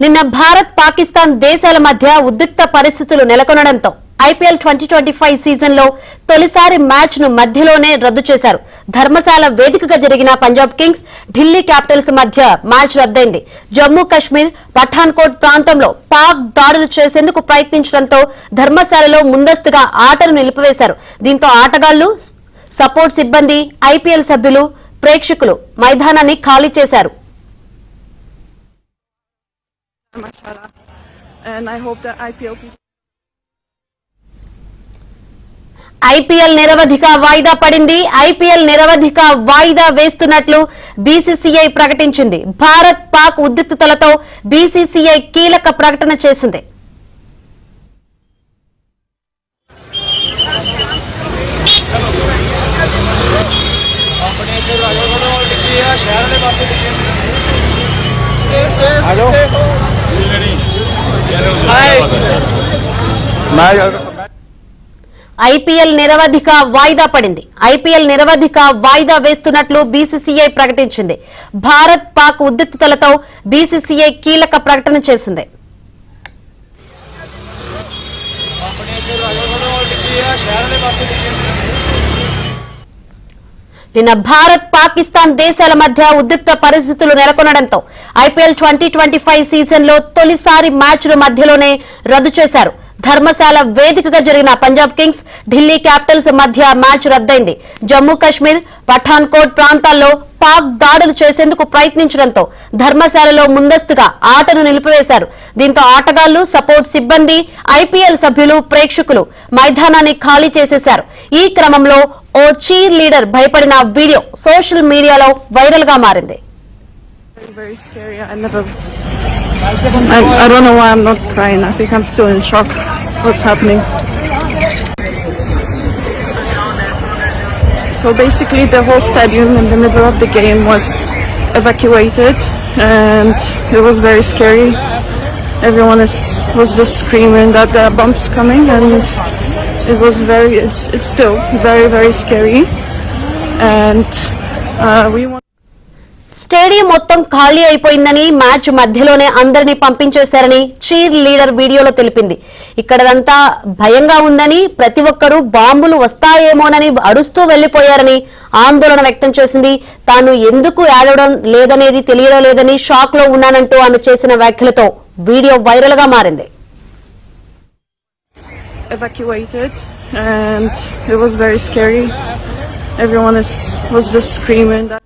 నిన్న భారత్ పాకిస్తాన్ దేశాల మధ్య ఉద్రిక్త పరిస్థితులు నెలకొనడంతో ఐపీఎల్ 2025 సీజన్ లో తొలిసారి మ్యాచ్ ను మధ్యలోనే రద్దు చేశారు. ధర్మశాల వేదికగా జరిగిన పంజాబ్ కింగ్స్ ఢిల్లీ క్యాపిటల్స్ మధ్య మ్యాచ్ రద్దయింది. జమ్మూ కశ్మీర్ పఠాన్కోట్ ప్రాంతంలో పాక్ దాడులు చేసేందుకు ప్రయత్నించడంతో ధర్మశాలలో ముందస్తుగా ఆటను నిలిపివేశారు. దీంతో ఆటగాళ్లు, సపోర్ట్ సిబ్బంది, ఐపీఎల్ సభ్యులు, ప్రేక్షకులు మైదానాన్ని ఖాళీ చేశారు. And I hope that IPL నిరవధిక వాయిదా పడింది. ఐపీఎల్ నిరవధిక వాయిదా వేస్తున్నట్లు బీసీసీఐ ప్రకటించింది. భారత్ పాక్ ఉద్రిక్తతలతో బీసీసీఐ కీలక ప్రకటన చేసింది. ఐపీఎల్ నిరవధిక వాయిదా పడింది. ఐపీఎల్ నిరవధిక వాయిదా వేస్తున్నట్లు బీసీసీఐ ప్రకటించింది. భారత్ పాక్ ఉద్రిక్తతలతో బీసీసీఐ కీలక ప్రకటన చేసింది. నిన్న భారత్ పాకిస్తాన్ దేశాల మధ్య ఉద్రిక్త పరిస్థితులు నెలకొనడంతో ఐపీఎల్ 2025 సీజన్ లో తొలిసారి మ్యాచ్ ను మధ్యలోనే రద్దు చేశారు. ధర్మశాల వేదికగా జరిగిన పంజాబ్ కింగ్స్ ఢిల్లీ క్యాపిటల్స్ మధ్య మ్యాచ్ రద్దయింది. జమ్మూ కశ్మీర్ పఠాన్కోట్ ప్రాంతాల్లో పాక్ దాడులు చేసేందుకు ప్రయత్నించడంతో ధర్మశాలలో ముందస్తుగా ఆటను నిలిపివేశారు. దీంతో ఆటగాళ్లు, సపోర్ట్ సిబ్బంది, ఐపీఎల్ సభ్యులు, ప్రేక్షకులు మైదానాన్ని ఖాళీ చేసేశారు. ఈ క్రమంలో ఓ చీర్ లీడర్ భయపడిన వీడియో సోషల్ మీడియాలో వైరల్ గా మారింది. very scary. I don't know why I'm not crying. I think I'm still in shock. What's happening? So basically the whole stadium in the middle of the game was evacuated and it was very scary. Everyone was just screaming that there are bombs coming, and it's still very, very scary. And we want stadium మొత్తం ఖాళీ అయిపోయిందని, match మధ్యలోనే అందరినీ పంపించేశారని cheer leader వీడియోలో తెలిపింది. ఇక్కడంతా భయంగా ఉందని, ప్రతి ఒక్కరూ బాంబులు వస్తాయేమోనని అరుస్తూ వెళ్లిపోయారని ఆందోళన వ్యక్తం చేసింది. తాను ఎందుకు ఏడవడం లేదనేది తెలియడం లేదని, షాక్ లో ఉన్నానంటూ ఆమె చేసిన వ్యాఖ్యలతో వీడియో వైరల్ గా మారింది. Evacuated and it was very scary. Everyone was just screaming that